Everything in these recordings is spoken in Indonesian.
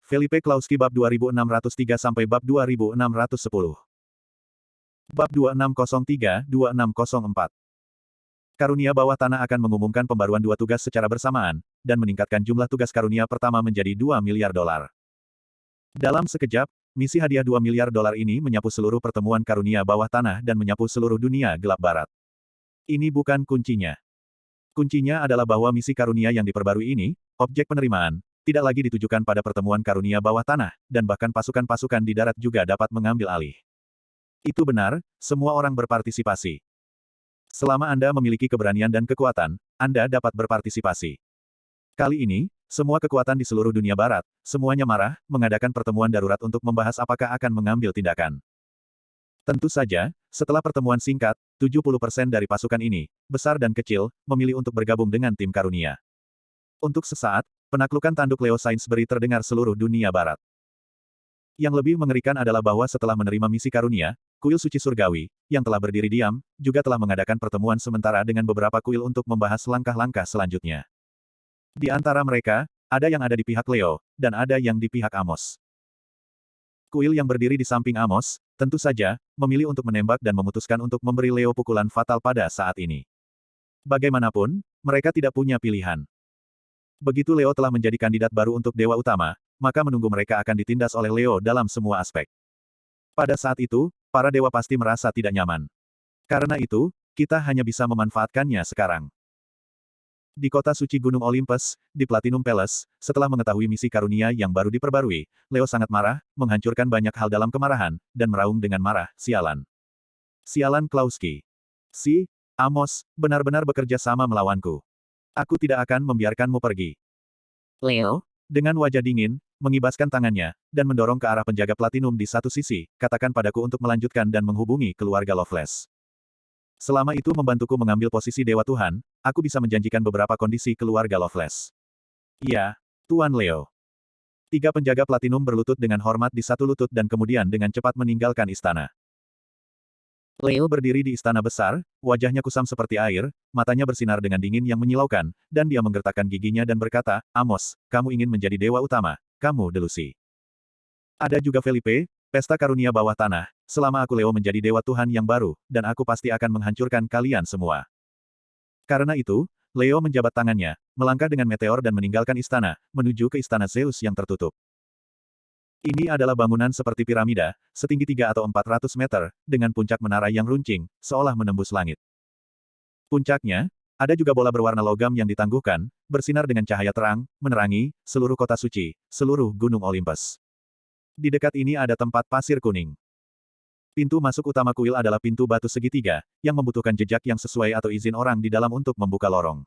Felipe Klauski bab 2603 sampai bab 2610. Bab 2603-2604. Karunia bawah tanah akan mengumumkan pembaruan 2 tugas secara bersamaan, dan meningkatkan jumlah tugas karunia pertama menjadi $2 miliar. Dalam sekejap, misi hadiah $2 miliar ini menyapu seluruh pertemuan karunia bawah tanah dan menyapu seluruh dunia gelap barat. Ini bukan kuncinya. Kuncinya adalah bahwa misi karunia yang diperbarui ini, objek penerimaan, tidak lagi ditujukan pada pertemuan karunia bawah tanah, dan bahkan pasukan-pasukan di darat juga dapat mengambil alih. Itu benar, semua orang berpartisipasi. Selama Anda memiliki keberanian dan kekuatan, Anda dapat berpartisipasi. Kali ini, semua kekuatan di seluruh dunia barat, semuanya marah, mengadakan pertemuan darurat untuk membahas apakah akan mengambil tindakan. Tentu saja, setelah pertemuan singkat, 70% dari pasukan ini, besar dan kecil, memilih untuk bergabung dengan tim karunia. Untuk sesaat, penaklukan tanduk Leo Sainsbury terdengar seluruh dunia barat. Yang lebih mengerikan adalah bahwa setelah menerima misi karunia, kuil suci surgawi, yang telah berdiri diam, juga telah mengadakan pertemuan sementara dengan beberapa kuil untuk membahas langkah-langkah selanjutnya. Di antara mereka, ada yang ada di pihak Leo, dan ada yang di pihak Amos. Kuil yang berdiri di samping Amos, tentu saja, memilih untuk menembak dan memutuskan untuk memberi Leo pukulan fatal pada saat ini. Bagaimanapun, mereka tidak punya pilihan. Begitu Leo telah menjadi kandidat baru untuk Dewa Utama, maka menunggu mereka akan ditindas oleh Leo dalam semua aspek. Pada saat itu, para dewa pasti merasa tidak nyaman. Karena itu, kita hanya bisa memanfaatkannya sekarang. Di kota suci Gunung Olympus, di Platinum Palace, setelah mengetahui misi karunia yang baru diperbarui, Leo sangat marah, menghancurkan banyak hal dalam kemarahan, dan meraung dengan marah, sialan. Sialan Klauski. Si, Amos, benar-benar bekerja sama melawanku. Aku tidak akan membiarkanmu pergi. Leo, Dengan wajah dingin, mengibaskan tangannya, dan mendorong ke arah penjaga platinum di satu sisi, katakan padaku untuk melanjutkan dan menghubungi keluarga Loveless. Selama itu membantuku mengambil posisi Dewa Tuhan, aku bisa menjanjikan beberapa kondisi keluarga Loveless. Ya, Tuan Leo. 3 penjaga platinum berlutut dengan hormat di satu lutut dan kemudian dengan cepat meninggalkan istana. Leo berdiri di istana besar, wajahnya kusam seperti air, matanya bersinar dengan dingin yang menyilaukan, dan dia menggertakkan giginya dan berkata, Amos, kamu ingin menjadi dewa utama, kamu delusi. Ada juga Felipe, pesta karunia bawah tanah, selama aku Leo menjadi dewa Tuhan yang baru, dan aku pasti akan menghancurkan kalian semua. Karena itu, Leo menjabat tangannya, melangkah dengan meteor dan meninggalkan istana, menuju ke istana Zeus yang tertutup. Ini adalah bangunan seperti piramida, setinggi 3 atau 400 meter, dengan puncak menara yang runcing, seolah menembus langit. Puncaknya, ada juga bola berwarna logam yang ditangguhkan, bersinar dengan cahaya terang, menerangi seluruh kota suci, seluruh gunung Olympus. Di dekat ini ada tempat pasir kuning. Pintu masuk utama kuil adalah pintu batu segitiga, yang membutuhkan jejak yang sesuai atau izin orang di dalam untuk membuka lorong.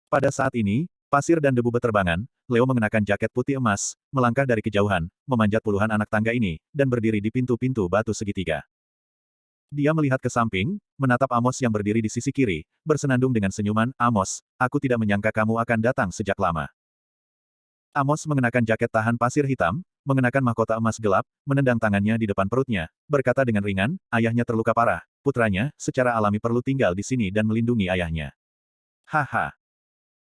Pada saat ini, pasir dan debu beterbangan, Leo mengenakan jaket putih emas, melangkah dari kejauhan, memanjat puluhan anak tangga ini, dan berdiri di pintu-pintu batu segitiga. Dia melihat ke samping, menatap Amos yang berdiri di sisi kiri, bersenandung dengan senyuman, Amos, aku tidak menyangka kamu akan datang sejak lama. Amos mengenakan jaket tahan pasir hitam, mengenakan mahkota emas gelap, menendang tangannya di depan perutnya, berkata dengan ringan, ayahnya terluka parah, putranya, secara alami perlu tinggal di sini dan melindungi ayahnya. Haha.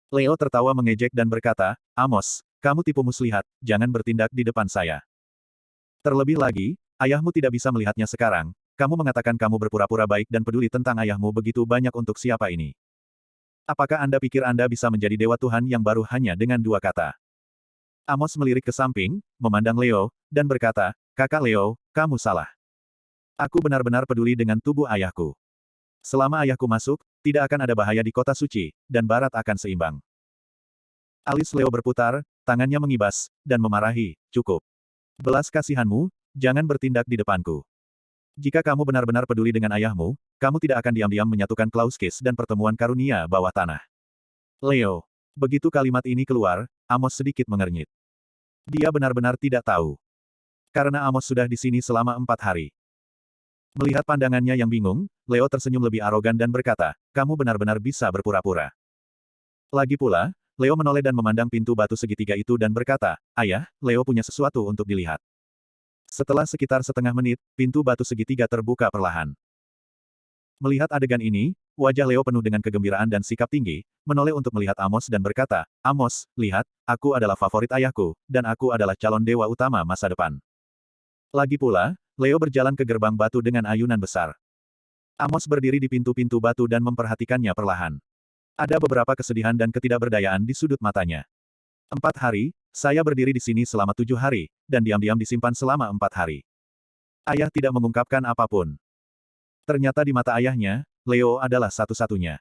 Leo tertawa mengejek dan berkata, Amos, kamu tipu muslihat, jangan bertindak di depan saya. Terlebih lagi, ayahmu tidak bisa melihatnya sekarang, kamu mengatakan kamu berpura-pura baik dan peduli tentang ayahmu begitu banyak untuk siapa ini. Apakah Anda pikir Anda bisa menjadi dewa Tuhan yang baru hanya dengan 2 kata? Amos melirik ke samping, memandang Leo, dan berkata, Kakak Leo, kamu salah. Aku benar-benar peduli dengan tubuh ayahku. Selama ayahku masuk, tidak akan ada bahaya di kota suci, dan barat akan seimbang. Alis Leo berputar, tangannya mengibas, dan memarahi, cukup. Belas kasihanmu, jangan bertindak di depanku. Jika kamu benar-benar peduli dengan ayahmu, kamu tidak akan diam-diam menyatukan Klauskis dan pertemuan karunia bawah tanah. Leo. Begitu kalimat ini keluar, Amos sedikit mengernyit. Dia benar-benar tidak tahu. Karena Amos sudah di sini selama 4 hari. Melihat pandangannya yang bingung, Leo tersenyum lebih arogan dan berkata, kamu benar-benar bisa berpura-pura. Lagi pula, Leo menoleh dan memandang pintu batu segitiga itu dan berkata, ayah, Leo punya sesuatu untuk dilihat. Setelah sekitar setengah menit, pintu batu segitiga terbuka perlahan. Melihat adegan ini, wajah Leo penuh dengan kegembiraan dan sikap tinggi, menoleh untuk melihat Amos dan berkata, Amos, lihat, aku adalah favorit ayahku, dan aku adalah calon dewa utama masa depan. Lagi pula, Leo berjalan ke gerbang batu dengan ayunan besar. Amos berdiri di pintu-pintu batu dan memperhatikannya perlahan. Ada beberapa kesedihan dan ketidakberdayaan di sudut matanya. 4 hari, saya berdiri di sini selama 7 hari, dan diam-diam disimpan selama 4 hari. Ayah tidak mengungkapkan apapun. Ternyata di mata ayahnya, Leo adalah satu-satunya.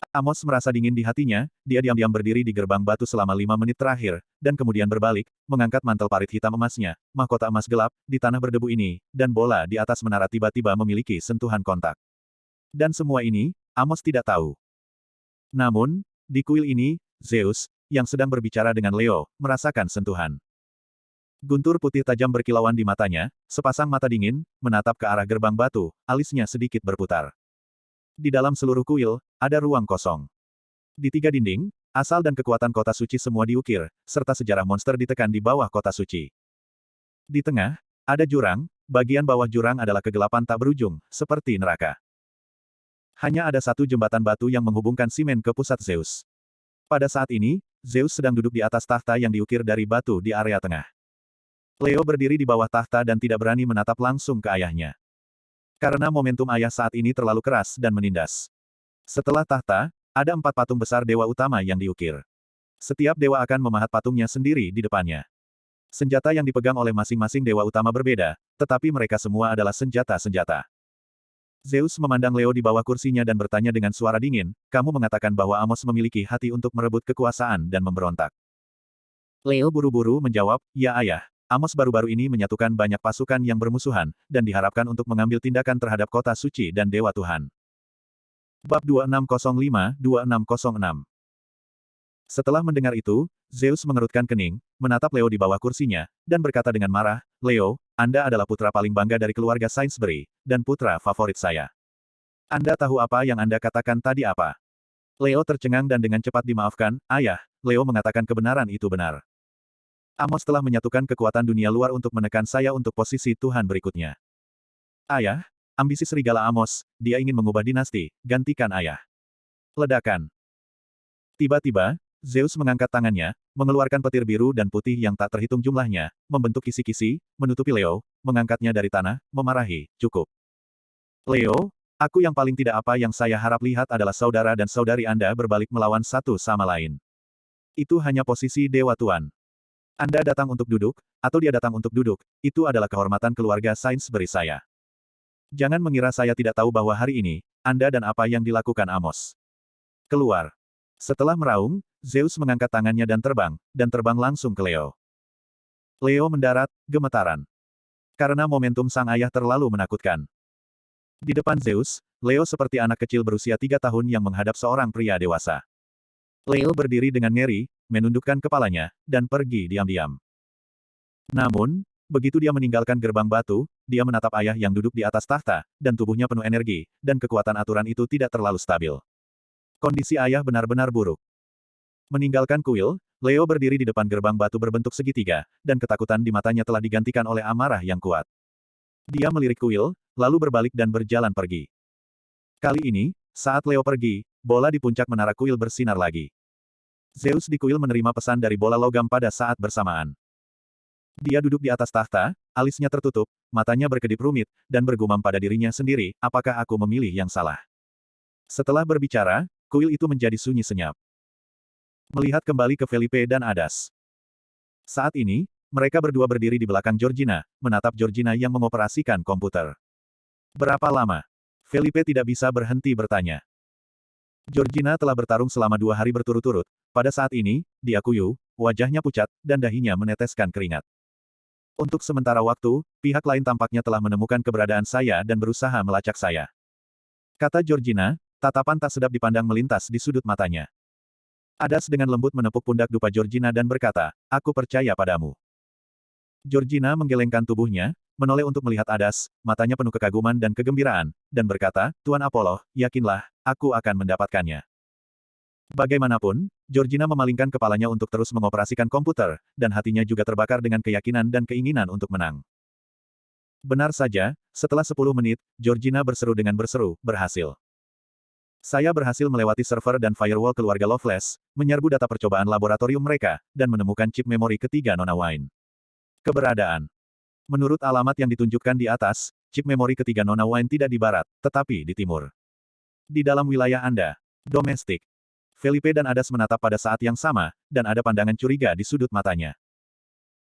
Amos merasa dingin di hatinya, dia diam-diam berdiri di gerbang batu selama 5 menit terakhir, dan kemudian berbalik, mengangkat mantel parit hitam emasnya, mahkota emas gelap, di tanah berdebu ini, dan bola di atas menara tiba-tiba memiliki sentuhan kontak. Dan semua ini, Amos tidak tahu. Namun, di kuil ini, Zeus, yang sedang berbicara dengan Leo, merasakan sentuhan. Guntur putih tajam berkilauan di matanya, sepasang mata dingin, menatap ke arah gerbang batu, alisnya sedikit berputar. Di dalam seluruh kuil, ada ruang kosong. Di 3 dinding, asal dan kekuatan kota suci semua diukir, serta sejarah monster ditekan di bawah kota suci. Di tengah, ada jurang, bagian bawah jurang adalah kegelapan tak berujung, seperti neraka. Hanya ada satu jembatan batu yang menghubungkan Simen ke pusat Zeus. Pada saat ini, Zeus sedang duduk di atas tahta yang diukir dari batu di area tengah. Leo berdiri di bawah tahta dan tidak berani menatap langsung ke ayahnya. Karena momentum ayah saat ini terlalu keras dan menindas. Setelah tahta, ada 4 patung besar dewa utama yang diukir. Setiap dewa akan memahat patungnya sendiri di depannya. Senjata yang dipegang oleh masing-masing dewa utama berbeda, tetapi mereka semua adalah senjata-senjata. Zeus memandang Leo di bawah kursinya dan bertanya dengan suara dingin, kamu mengatakan bahwa Amos memiliki hati untuk merebut kekuasaan dan memberontak. Leo buru-buru menjawab, ya ayah. Amos baru-baru ini menyatukan banyak pasukan yang bermusuhan, dan diharapkan untuk mengambil tindakan terhadap kota suci dan Dewa Tuhan. Bab 2605-2606. Setelah mendengar itu, Zeus mengerutkan kening, menatap Leo di bawah kursinya, dan berkata dengan marah, Leo, Anda adalah putra paling bangga dari keluarga Sainsbury, dan putra favorit saya. Anda tahu apa yang Anda katakan tadi apa? Leo tercengang dan dengan cepat dimaafkan, ayah, Leo mengatakan kebenaran itu benar. Amos telah menyatukan kekuatan dunia luar untuk menekan saya untuk posisi Tuhan berikutnya. Ayah, ambisi serigala Amos, dia ingin mengubah dinasti, gantikan ayah. Ledakan. Tiba-tiba, Zeus mengangkat tangannya, mengeluarkan petir biru dan putih yang tak terhitung jumlahnya, membentuk kisi-kisi, menutupi Leo, mengangkatnya dari tanah, memarahi, cukup. Leo, aku yang paling tidak apa yang saya harap lihat adalah saudara dan saudari Anda berbalik melawan satu sama lain. Itu hanya posisi Dewa Tuan. Anda datang untuk duduk, atau dia datang untuk duduk, itu adalah kehormatan keluarga Sainsbury saya. Jangan mengira saya tidak tahu bahwa hari ini, Anda dan apa yang dilakukan Amos. Keluar. Setelah meraung, Zeus mengangkat tangannya dan terbang langsung ke Leo. Leo mendarat, gemetaran. Karena momentum sang ayah terlalu menakutkan. Di depan Zeus, Leo seperti anak kecil berusia 3 tahun yang menghadap seorang pria dewasa. Leo berdiri dengan ngeri, menundukkan kepalanya, dan pergi diam-diam. Namun, begitu dia meninggalkan gerbang batu, dia menatap ayah yang duduk di atas tahta, dan tubuhnya penuh energi, dan kekuatan aturan itu tidak terlalu stabil. Kondisi ayah benar-benar buruk. Meninggalkan kuil, Leo berdiri di depan gerbang batu berbentuk segitiga, dan ketakutan di matanya telah digantikan oleh amarah yang kuat. Dia melirik kuil, lalu berbalik dan berjalan pergi. Kali ini, saat Leo pergi, bola di puncak menara kuil bersinar lagi. Zeus di kuil menerima pesan dari bola logam pada saat bersamaan. Dia duduk di atas tahta, alisnya tertutup, matanya berkedip rumit, dan bergumam pada dirinya sendiri, apakah aku memilih yang salah? Setelah berbicara, kuil itu menjadi sunyi senyap. Melihat kembali ke Felipe dan Adas. Saat ini, mereka berdua berdiri di belakang Georgina, menatap Georgina yang mengoperasikan komputer. Berapa lama? Felipe tidak bisa berhenti bertanya. Georgina telah bertarung selama 2 hari berturut-turut. Pada saat ini, dia kuyup, wajahnya pucat, dan dahinya meneteskan keringat. Untuk sementara waktu, pihak lain tampaknya telah menemukan keberadaan saya dan berusaha melacak saya. Kata Georgina, tatapan tak sedap dipandang melintas di sudut matanya. Adas dengan lembut menepuk pundak dupa Georgina dan berkata, aku percaya padamu. Georgina menggelengkan tubuhnya, menoleh untuk melihat Adas, matanya penuh kekaguman dan kegembiraan, dan berkata, Tuan Apollo, yakinlah, aku akan mendapatkannya. Bagaimanapun, Georgina memalingkan kepalanya untuk terus mengoperasikan komputer, dan hatinya juga terbakar dengan keyakinan dan keinginan untuk menang. Benar saja, setelah 10 menit, Georgina berseru dengan berseru, berhasil. Saya berhasil melewati server dan firewall keluarga Loveless, menyerbu data percobaan laboratorium mereka, dan menemukan chip memori ketiga Nona Wine. Keberadaan. Menurut alamat yang ditunjukkan di atas, chip memori ketiga Nona Wine tidak di barat, tetapi di timur. Di dalam wilayah Anda. Domestik. Felipe dan Adas menatap pada saat yang sama, dan ada pandangan curiga di sudut matanya.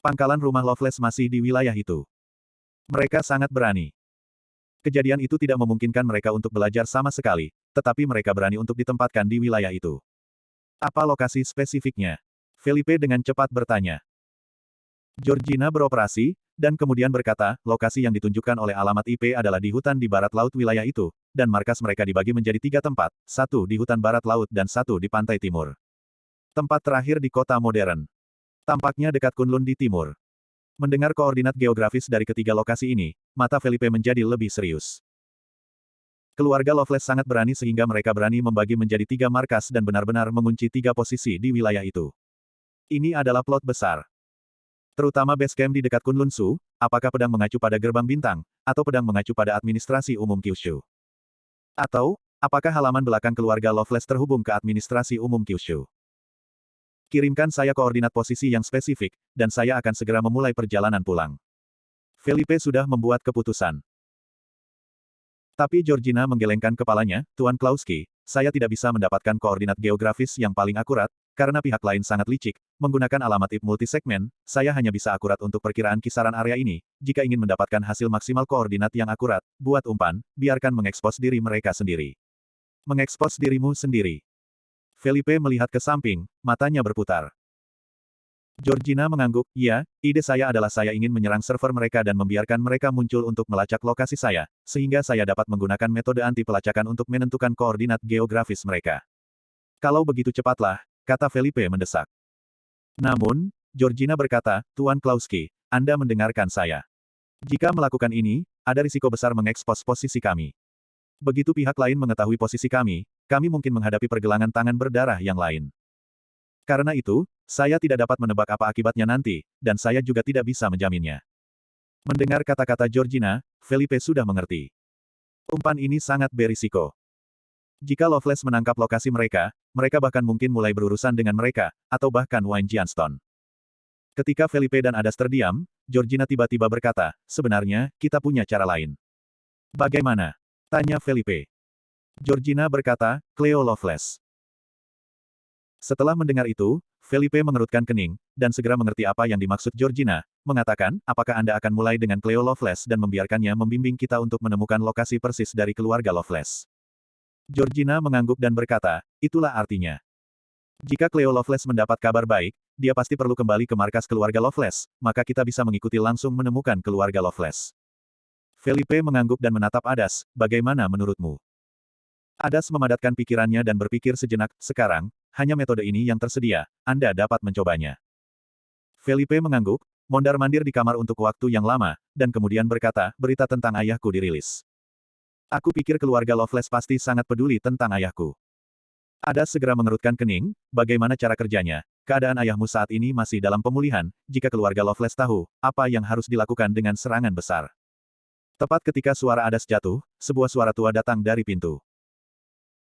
Pangkalan rumah Loveless masih di wilayah itu. Mereka sangat berani. Kejadian itu tidak memungkinkan mereka untuk belajar sama sekali, tetapi mereka berani untuk ditempatkan di wilayah itu. Apa lokasi spesifiknya? Felipe dengan cepat bertanya. Georgina beroperasi, dan kemudian berkata, lokasi yang ditunjukkan oleh alamat IP adalah di hutan di barat laut wilayah itu, dan markas mereka dibagi menjadi 3 tempat, 1 di hutan barat laut dan 1 di pantai timur. Tempat terakhir di kota modern. Tampaknya dekat Kunlun di timur. Mendengar koordinat geografis dari ketiga lokasi ini, mata Felipe menjadi lebih serius. Keluarga Loveless sangat berani sehingga mereka berani membagi menjadi 3 markas dan benar-benar mengunci 3 posisi di wilayah itu. Ini adalah plot besar. Terutama base camp di dekat Kunlun Su, apakah pedang mengacu pada gerbang bintang, atau pedang mengacu pada administrasi umum Kyushu? Atau, apakah halaman belakang keluarga Loveless terhubung ke administrasi umum Kyushu? Kirimkan saya koordinat posisi yang spesifik, dan saya akan segera memulai perjalanan pulang. Felipe sudah membuat keputusan. Tapi Georgina menggelengkan kepalanya, Tuan Klauski, saya tidak bisa mendapatkan koordinat geografis yang paling akurat, karena pihak lain sangat licik. Menggunakan alamat IP multisegmen, saya hanya bisa akurat untuk perkiraan kisaran area ini. Jika ingin mendapatkan hasil maksimal koordinat yang akurat, buat umpan, biarkan mengekspos diri mereka sendiri. Mengekspos dirimu sendiri. Felipe melihat ke samping, matanya berputar. Georgina mengangguk, ya, ide saya adalah saya ingin menyerang server mereka dan membiarkan mereka muncul untuk melacak lokasi saya, sehingga saya dapat menggunakan metode anti pelacakan untuk menentukan koordinat geografis mereka. Kalau begitu cepatlah, kata Felipe mendesak. Namun, Georgina berkata, Tuan Klauski, Anda mendengarkan saya. Jika melakukan ini, ada risiko besar mengekspos posisi kami. Begitu pihak lain mengetahui posisi kami mungkin menghadapi pergelangan tangan berdarah yang lain. Karena itu, saya tidak dapat menebak apa akibatnya nanti, dan saya juga tidak bisa menjaminnya. Mendengar kata-kata Georgina, Felipe sudah mengerti. Umpan ini sangat berisiko. Jika Loveless menangkap lokasi mereka bahkan mungkin mulai berurusan dengan mereka, atau bahkan Wayne Jianston. Ketika Felipe dan Adas terdiam, Georgina tiba-tiba berkata, sebenarnya, kita punya cara lain. Bagaimana? Tanya Felipe. Georgina berkata, Cleo Loveless. Setelah mendengar itu, Felipe mengerutkan kening, dan segera mengerti apa yang dimaksud Georgina, mengatakan, apakah Anda akan mulai dengan Cleo Loveless dan membiarkannya membimbing kita untuk menemukan lokasi persis dari keluarga Loveless? Georgina mengangguk dan berkata, itulah artinya. Jika Cleo Loveless mendapat kabar baik, dia pasti perlu kembali ke markas keluarga Loveless, maka kita bisa mengikuti langsung menemukan keluarga Loveless. Felipe mengangguk dan menatap Adas, bagaimana menurutmu? Adas memadatkan pikirannya dan berpikir sejenak, sekarang, hanya metode ini yang tersedia, Anda dapat mencobanya. Felipe mengangguk, mondar-mandir di kamar untuk waktu yang lama, dan kemudian berkata, berita tentang ayahku dirilis. Aku pikir keluarga Loveless pasti sangat peduli tentang ayahku. Adas segera mengerutkan kening, bagaimana cara kerjanya? Keadaan ayahmu saat ini masih dalam pemulihan, jika keluarga Loveless tahu, apa yang harus dilakukan dengan serangan besar. Tepat ketika suara Adas jatuh, sebuah suara tua datang dari pintu.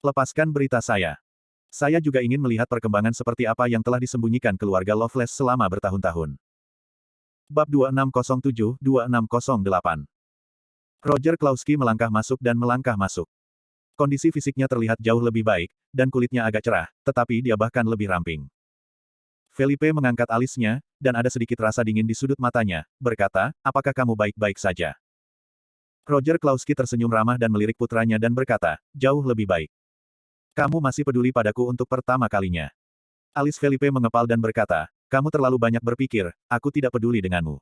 Lepaskan berita saya. Saya juga ingin melihat perkembangan seperti apa yang telah disembunyikan keluarga Loveless selama bertahun-tahun. Bab 2607-2608. Roger Klauski melangkah masuk dan melangkah masuk. Kondisi fisiknya terlihat jauh lebih baik, dan kulitnya agak cerah, tetapi dia bahkan lebih ramping. Felipe mengangkat alisnya, dan ada sedikit rasa dingin di sudut matanya, berkata, apakah kamu baik-baik saja? Roger Klauski tersenyum ramah dan melirik putranya dan berkata, jauh lebih baik. Kamu masih peduli padaku untuk pertama kalinya. Alis Felipe mengepal dan berkata, kamu terlalu banyak berpikir, aku tidak peduli denganmu.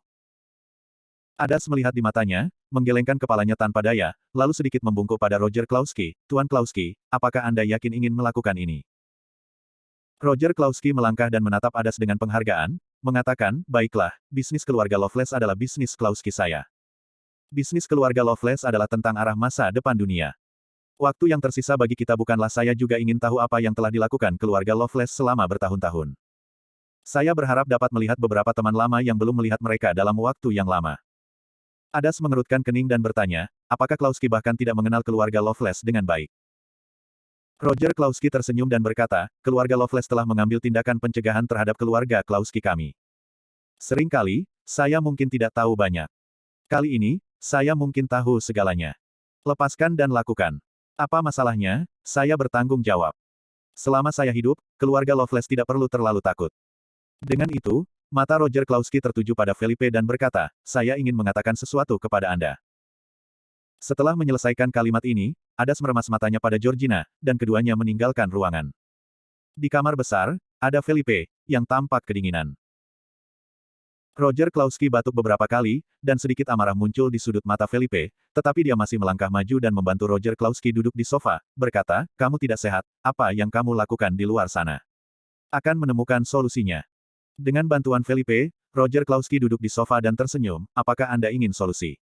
Adas melihat di matanya, menggelengkan kepalanya tanpa daya, lalu sedikit membungkuk pada Roger Klauski, Tuan Klauski, apakah Anda yakin ingin melakukan ini? Roger Klauski melangkah dan menatap Adas dengan penghargaan, mengatakan, baiklah, bisnis keluarga Loveless adalah bisnis Klauski saya. Bisnis keluarga Loveless adalah tentang arah masa depan dunia. Waktu yang tersisa bagi kita bukanlah saya juga ingin tahu apa yang telah dilakukan keluarga Loveless selama bertahun-tahun. Saya berharap dapat melihat beberapa teman lama yang belum melihat mereka dalam waktu yang lama. Adas mengerutkan kening dan bertanya, apakah Klauski bahkan tidak mengenal keluarga Loveless dengan baik? Roger Klauski tersenyum dan berkata, keluarga Loveless telah mengambil tindakan pencegahan terhadap keluarga Klauski kami. Seringkali, saya mungkin tidak tahu banyak. Kali ini, saya mungkin tahu segalanya. Lepaskan dan lakukan. Apa masalahnya? Saya bertanggung jawab. Selama saya hidup, keluarga Loveless tidak perlu terlalu takut. Dengan itu, mata Roger Klauski tertuju pada Felipe dan berkata, saya ingin mengatakan sesuatu kepada Anda. Setelah menyelesaikan kalimat ini, Adas meremas matanya pada Georgina, dan keduanya meninggalkan ruangan. Di kamar besar, ada Felipe, yang tampak kedinginan. Roger Klauski batuk beberapa kali, dan sedikit amarah muncul di sudut mata Felipe, tetapi dia masih melangkah maju dan membantu Roger Klauski duduk di sofa, berkata, kamu tidak sehat, apa yang kamu lakukan di luar sana? Akan menemukan solusinya. Dengan bantuan Felipe, Roger Klauski duduk di sofa dan tersenyum, apakah Anda ingin solusi?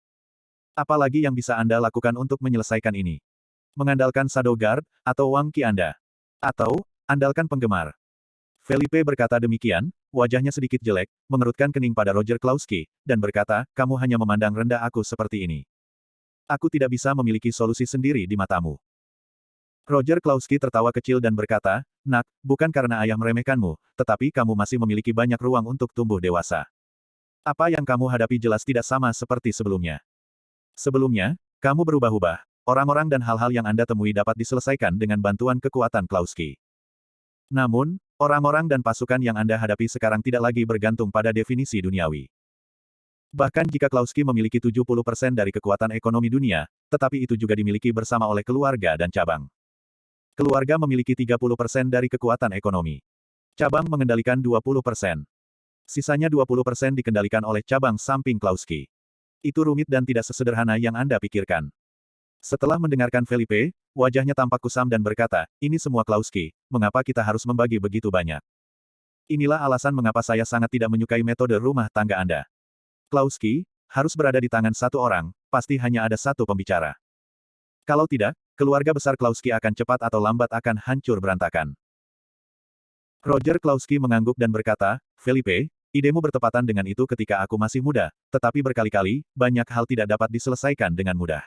Apalagi yang bisa Anda lakukan untuk menyelesaikan ini? Mengandalkan Shadow Guard, atau Wang Qi Anda? Atau, andalkan penggemar? Felipe berkata demikian, wajahnya sedikit jelek, mengerutkan kening pada Roger Klauski, dan berkata, kamu hanya memandang rendah aku seperti ini. Aku tidak bisa memiliki solusi sendiri di matamu. Roger Klauski tertawa kecil dan berkata, nak, bukan karena ayah meremehkanmu, tetapi kamu masih memiliki banyak ruang untuk tumbuh dewasa. Apa yang kamu hadapi jelas tidak sama seperti sebelumnya. Sebelumnya, kamu berubah-ubah. Orang-orang dan hal-hal yang Anda temui dapat diselesaikan dengan bantuan kekuatan Klauski. Namun, orang-orang dan pasukan yang Anda hadapi sekarang tidak lagi bergantung pada definisi duniawi. Bahkan jika Klauski memiliki 70% dari kekuatan ekonomi dunia, tetapi itu juga dimiliki bersama oleh keluarga dan cabang. Keluarga memiliki 30% dari kekuatan ekonomi. Cabang mengendalikan 20%. Sisanya 20% dikendalikan oleh cabang samping Klauski. Itu rumit dan tidak sesederhana yang Anda pikirkan. Setelah mendengarkan Felipe, wajahnya tampak kusam dan berkata, ini semua Klauski, mengapa kita harus membagi begitu banyak? Inilah alasan mengapa saya sangat tidak menyukai metode rumah tangga Anda. Klauski, harus berada di tangan satu orang, pasti hanya ada satu pembicara. Kalau tidak, keluarga besar Klauski akan cepat atau lambat akan hancur berantakan. Roger Klauski mengangguk dan berkata, Felipe, idemu bertepatan dengan itu ketika aku masih muda, tetapi berkali-kali, banyak hal tidak dapat diselesaikan dengan mudah.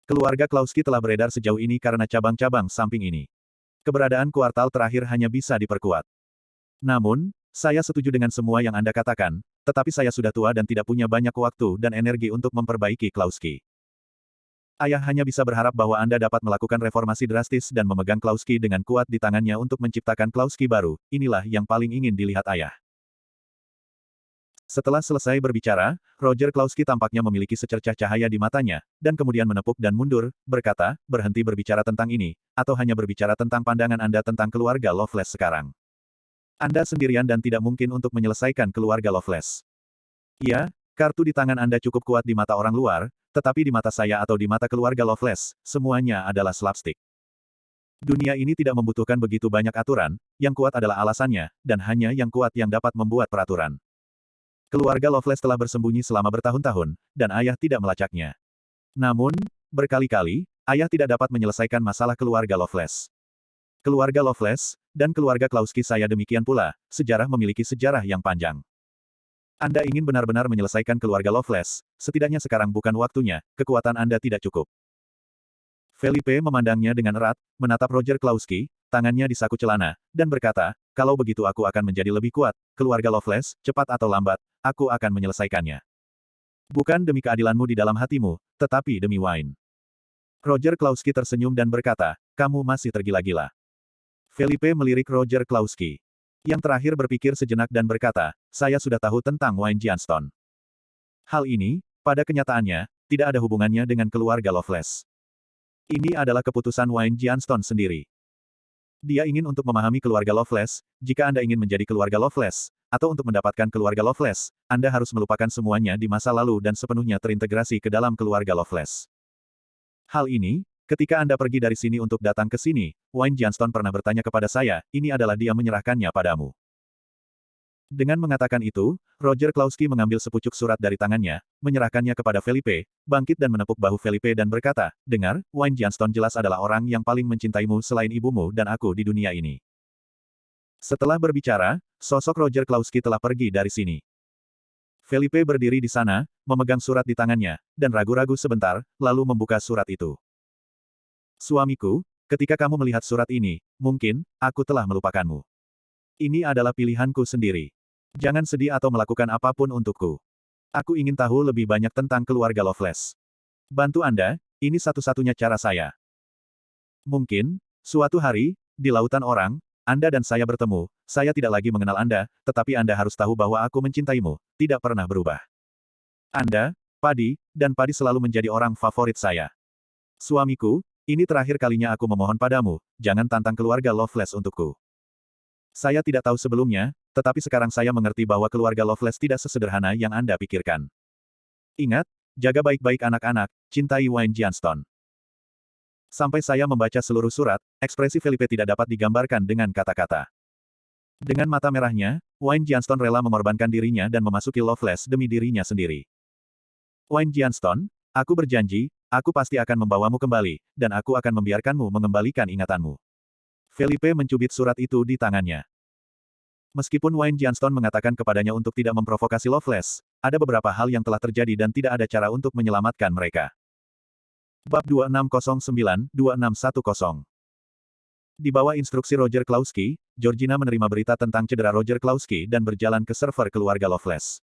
Keluarga Klauski telah beredar sejauh ini karena cabang-cabang samping ini. Keberadaan kuartal terakhir hanya bisa diperkuat. Namun, saya setuju dengan semua yang Anda katakan, tetapi saya sudah tua dan tidak punya banyak waktu dan energi untuk memperbaiki Klauski. Ayah hanya bisa berharap bahwa Anda dapat melakukan reformasi drastis dan memegang Klauski dengan kuat di tangannya untuk menciptakan Klauski baru, inilah yang paling ingin dilihat ayah. Setelah selesai berbicara, Roger Klauski tampaknya memiliki secercah cahaya di matanya, dan kemudian menepuk dan mundur, berkata, berhenti berbicara tentang ini, atau hanya berbicara tentang pandangan Anda tentang keluarga Loveless sekarang. Anda sendirian dan tidak mungkin untuk menyelesaikan keluarga Loveless. Ya, kartu di tangan Anda cukup kuat di mata orang luar, tetapi di mata saya atau di mata keluarga Loveless, semuanya adalah slapstick. Dunia ini tidak membutuhkan begitu banyak aturan, yang kuat adalah alasannya, dan hanya yang kuat yang dapat membuat peraturan. Keluarga Loveless telah bersembunyi selama bertahun-tahun, dan ayah tidak melacaknya. Namun, berkali-kali, ayah tidak dapat menyelesaikan masalah keluarga Loveless. Keluarga Loveless, dan keluarga Klauski saya demikian pula, sejarah memiliki sejarah yang panjang. Anda ingin benar-benar menyelesaikan keluarga Loveless, setidaknya sekarang bukan waktunya, kekuatan Anda tidak cukup. Felipe memandangnya dengan erat, menatap Roger Klauski, tangannya di saku celana, dan berkata, kalau begitu aku akan menjadi lebih kuat, keluarga Loveless, cepat atau lambat, aku akan menyelesaikannya. Bukan demi keadilanmu di dalam hatimu, tetapi demi Wayne. Roger Klauski tersenyum dan berkata, kamu masih tergila-gila. Felipe melirik Roger Klauski. Yang terakhir berpikir sejenak dan berkata, saya sudah tahu tentang Wayne Johnston. Hal ini, pada kenyataannya, tidak ada hubungannya dengan keluarga Loveless. Ini adalah keputusan Wayne Johnston sendiri. Dia ingin untuk memahami keluarga Loveless, jika Anda ingin menjadi keluarga Loveless, atau untuk mendapatkan keluarga Loveless, Anda harus melupakan semuanya di masa lalu dan sepenuhnya terintegrasi ke dalam keluarga Loveless. Hal ini, ketika Anda pergi dari sini untuk datang ke sini, Wayne Johnston pernah bertanya kepada saya, ini adalah dia menyerahkannya padamu. Dengan mengatakan itu, Roger Klauski mengambil sepucuk surat dari tangannya, menyerahkannya kepada Felipe, bangkit dan menepuk bahu Felipe dan berkata, dengar, Wayne Johnston jelas adalah orang yang paling mencintaimu selain ibumu dan aku di dunia ini. Setelah berbicara, sosok Roger Klauski telah pergi dari sini. Felipe berdiri di sana, memegang surat di tangannya, dan ragu-ragu sebentar, lalu membuka surat itu. Suamiku, ketika kamu melihat surat ini, mungkin, aku telah melupakanmu. Ini adalah pilihanku sendiri. Jangan sedih atau melakukan apapun untukku. Aku ingin tahu lebih banyak tentang keluarga Loveless. Bantu Anda, ini satu-satunya cara saya. Mungkin, suatu hari, di lautan orang, Anda dan saya bertemu, saya tidak lagi mengenal Anda, tetapi Anda harus tahu bahwa aku mencintaimu, tidak pernah berubah. Anda, Paddy, dan Paddy selalu menjadi orang favorit saya. Suamiku, ini terakhir kalinya aku memohon padamu, jangan tantang keluarga Loveless untukku. Saya tidak tahu sebelumnya, tetapi sekarang saya mengerti bahwa keluarga Loveless tidak sesederhana yang Anda pikirkan. Ingat, jaga baik-baik anak-anak, cintai Wayne Johnston. Sampai saya membaca seluruh surat, ekspresi Felipe tidak dapat digambarkan dengan kata-kata. Dengan mata merahnya, Wayne Johnston rela mengorbankan dirinya dan memasuki Loveless demi dirinya sendiri. Wayne Johnston, aku berjanji, aku pasti akan membawamu kembali, dan aku akan membiarkanmu mengembalikan ingatanmu. Felipe mencubit surat itu di tangannya. Meskipun Wayne Johnston mengatakan kepadanya untuk tidak memprovokasi Loveless, ada beberapa hal yang telah terjadi dan tidak ada cara untuk menyelamatkan mereka. Bab 2609-2610. Di bawah instruksi Roger Klawski, Georgina menerima berita tentang cedera Roger Klawski dan berjalan ke server keluarga Loveless.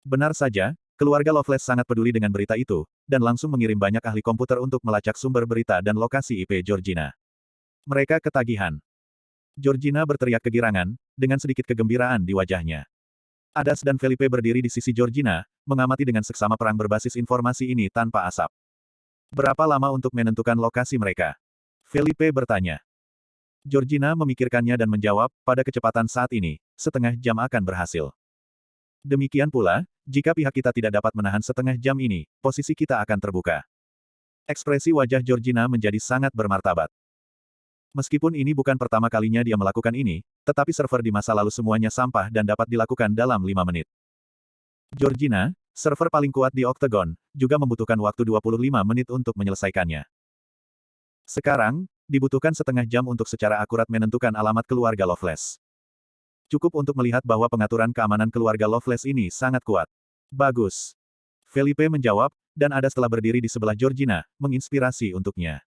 Benar saja, keluarga Loveless sangat peduli dengan berita itu, dan langsung mengirim banyak ahli komputer untuk melacak sumber berita dan lokasi IP Georgina. Mereka ketagihan. Georgina berteriak kegirangan, dengan sedikit kegembiraan di wajahnya. Adas dan Felipe berdiri di sisi Georgina, mengamati dengan seksama perang berbasis informasi ini tanpa asap. Berapa lama untuk menentukan lokasi mereka? Felipe bertanya. Georgina memikirkannya dan menjawab, pada kecepatan saat ini, setengah jam akan berhasil. Demikian pula, jika pihak kita tidak dapat menahan setengah jam ini, posisi kita akan terbuka. Ekspresi wajah Georgina menjadi sangat bermartabat. Meskipun ini bukan pertama kalinya dia melakukan ini, tetapi server di masa lalu semuanya sampah dan dapat dilakukan dalam 5 menit. Georgina, server paling kuat di Octagon, juga membutuhkan waktu 25 menit untuk menyelesaikannya. Sekarang, dibutuhkan setengah jam untuk secara akurat menentukan alamat keluarga Loveless. Cukup untuk melihat bahwa pengaturan keamanan keluarga Loveless ini sangat kuat. Bagus. Felipe menjawab, dan Ada setelah berdiri di sebelah Georgina, menginspirasi untuknya.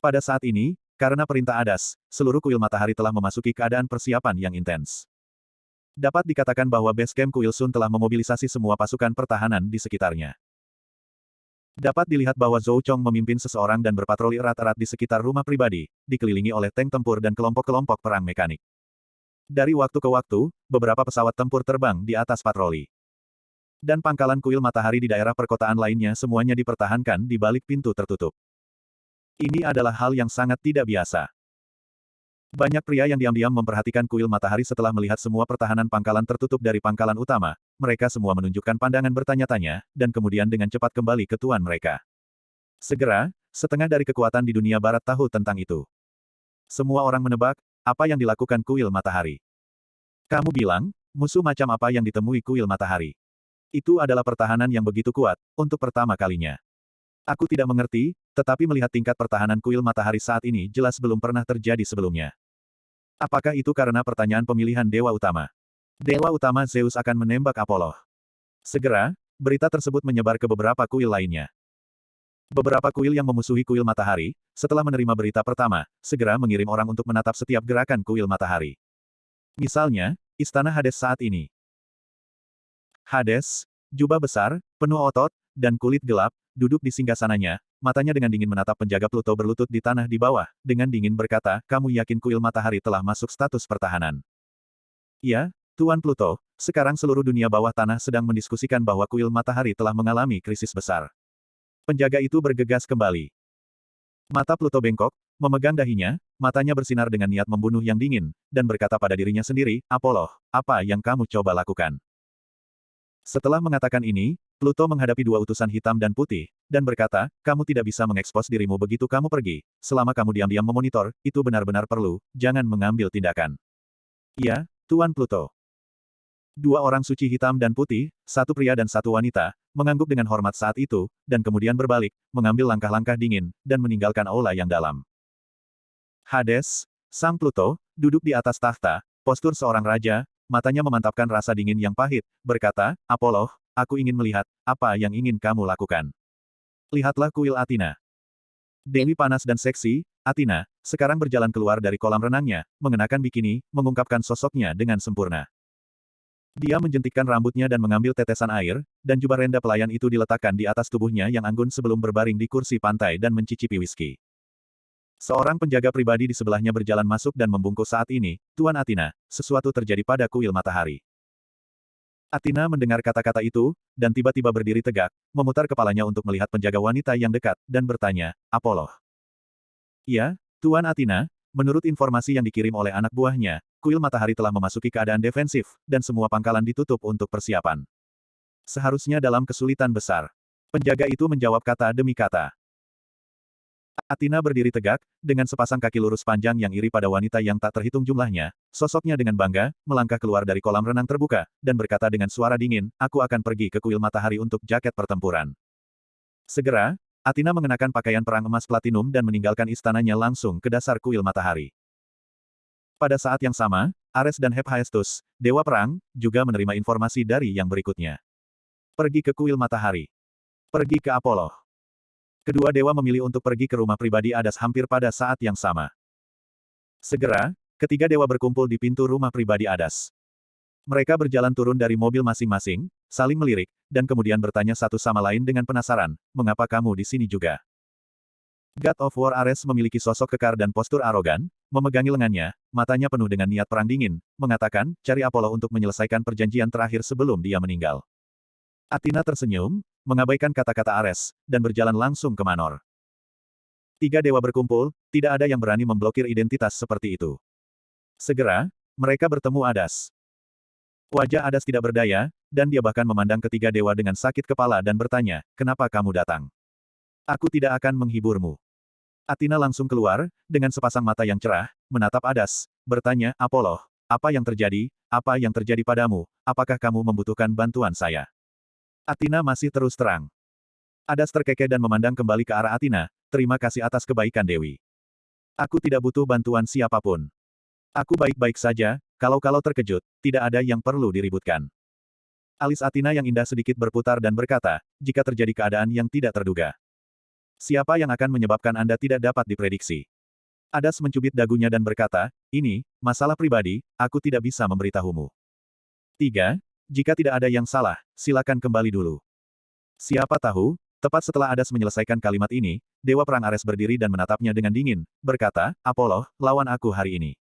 Pada saat ini, karena perintah Adas, seluruh kuil matahari telah memasuki keadaan persiapan yang intens. Dapat dikatakan bahwa base camp Kuil Sun telah memobilisasi semua pasukan pertahanan di sekitarnya. Dapat dilihat bahwa Zhou Chong memimpin seseorang dan berpatroli erat-erat di sekitar rumah pribadi, dikelilingi oleh tank tempur dan kelompok-kelompok perang mekanik. Dari waktu ke waktu, beberapa pesawat tempur terbang di atas patroli. Dan pangkalan kuil matahari di daerah perkotaan lainnya semuanya dipertahankan di balik pintu tertutup. Ini adalah hal yang sangat tidak biasa. Banyak pria yang diam-diam memperhatikan kuil matahari setelah melihat semua pertahanan pangkalan tertutup dari pangkalan utama, mereka semua menunjukkan pandangan bertanya-tanya, dan kemudian dengan cepat kembali ke tuan mereka. Segera, setengah dari kekuatan di dunia barat tahu tentang itu. Semua orang menebak, apa yang dilakukan kuil matahari. Kamu bilang, musuh macam apa yang ditemui kuil matahari? Itu adalah pertahanan yang begitu kuat, untuk pertama kalinya. Aku tidak mengerti, tetapi melihat tingkat pertahanan kuil matahari saat ini jelas belum pernah terjadi sebelumnya. Apakah itu karena pertanyaan pemilihan Dewa Utama? Dewa Utama Zeus akan menembak Apollo. Segera, berita tersebut menyebar ke beberapa kuil lainnya. Beberapa kuil yang memusuhi kuil matahari, setelah menerima berita pertama, segera mengirim orang untuk menatap setiap gerakan kuil matahari. Misalnya, Istana Hades saat ini. Hades, jubah besar, penuh otot, dan kulit gelap, duduk di singgasananya, matanya dengan dingin menatap penjaga Pluto berlutut di tanah di bawah, dengan dingin berkata, kamu yakin kuil matahari telah masuk status pertahanan? Ya, Tuan Pluto, sekarang seluruh dunia bawah tanah sedang mendiskusikan bahwa kuil matahari telah mengalami krisis besar. Penjaga itu bergegas kembali. Mata Pluto bengkok, memegang dahinya, matanya bersinar dengan niat membunuh yang dingin, dan berkata pada dirinya sendiri, Apollo, apa yang kamu coba lakukan? Setelah mengatakan ini, Pluto menghadapi dua utusan hitam dan putih, dan berkata, kamu tidak bisa mengekspos dirimu begitu kamu pergi, selama kamu diam-diam memonitor, itu benar-benar perlu, jangan mengambil tindakan. Ya, Tuan Pluto. Dua orang suci hitam dan putih, satu pria dan satu wanita, mengangguk dengan hormat saat itu, dan kemudian berbalik, mengambil langkah-langkah dingin, dan meninggalkan aula yang dalam. Hades, Sang Pluto, duduk di atas takhta, postur seorang raja, matanya memantapkan rasa dingin yang pahit, berkata, Apollo, aku ingin melihat, apa yang ingin kamu lakukan. Lihatlah kuil Athena. Dewi panas dan seksi, Athena, sekarang berjalan keluar dari kolam renangnya, mengenakan bikini, mengungkapkan sosoknya dengan sempurna. Dia menjentikkan rambutnya dan mengambil tetesan air, dan jubah renda pelayan itu diletakkan di atas tubuhnya yang anggun sebelum berbaring di kursi pantai dan mencicipi whisky. Seorang penjaga pribadi di sebelahnya berjalan masuk dan membungkuk saat ini, Tuan Athena, sesuatu terjadi pada kuil matahari. Athena mendengar kata-kata itu, dan tiba-tiba berdiri tegak, memutar kepalanya untuk melihat penjaga wanita yang dekat, dan bertanya, Apollo. Iya, Tuan Athena, menurut informasi yang dikirim oleh anak buahnya, kuil matahari telah memasuki keadaan defensif, dan semua pangkalan ditutup untuk persiapan. Seharusnya dalam kesulitan besar. Penjaga itu menjawab kata demi kata. Athena berdiri tegak, dengan sepasang kaki lurus panjang yang iri pada wanita yang tak terhitung jumlahnya, sosoknya dengan bangga, melangkah keluar dari kolam renang terbuka, dan berkata dengan suara dingin, aku akan pergi ke kuil matahari untuk jaket pertempuran. Segera, Athena mengenakan pakaian perang emas platinum dan meninggalkan istananya langsung ke dasar kuil matahari. Pada saat yang sama, Ares dan Hephaestus, dewa perang, juga menerima informasi dari yang berikutnya. Pergi ke kuil matahari. Pergi ke Apollo. Kedua dewa memilih untuk pergi ke rumah pribadi Hades hampir pada saat yang sama. Segera, ketiga dewa berkumpul di pintu rumah pribadi Hades. Mereka berjalan turun dari mobil masing-masing, saling melirik, dan kemudian bertanya satu sama lain dengan penasaran, mengapa kamu di sini juga? God of War Ares memiliki sosok kekar dan postur arogan, memegangi lengannya, matanya penuh dengan niat perang dingin, mengatakan, cari Apollo untuk menyelesaikan perjanjian terakhir sebelum dia meninggal. Athena tersenyum, mengabaikan kata-kata Ares, dan berjalan langsung ke Manor. Tiga dewa berkumpul, tidak ada yang berani memblokir identitas seperti itu. Segera, mereka bertemu Hades. Wajah Hades tidak berdaya, dan dia bahkan memandang ketiga dewa dengan sakit kepala dan bertanya, kenapa kamu datang? Aku tidak akan menghiburmu. Athena langsung keluar, dengan sepasang mata yang cerah, menatap Hades, bertanya, Apollo, apa yang terjadi? Apa yang terjadi padamu? Apakah kamu membutuhkan bantuan saya? Athena masih terus terang. Hades terkekeh dan memandang kembali ke arah Athena, terima kasih atas kebaikan Dewi. Aku tidak butuh bantuan siapapun. Aku baik-baik saja, kalau terkejut, tidak ada yang perlu diributkan. Alis Athena yang indah sedikit berputar dan berkata, jika terjadi keadaan yang tidak terduga. Siapa yang akan menyebabkan Anda tidak dapat diprediksi? Hades mencubit dagunya dan berkata, ini, masalah pribadi, aku tidak bisa memberitahumu. 3. Jika tidak ada yang salah, silakan kembali dulu. Siapa tahu, tepat setelah Hades menyelesaikan kalimat ini, Dewa Perang Ares berdiri dan menatapnya dengan dingin, berkata, Apollo, lawan aku hari ini.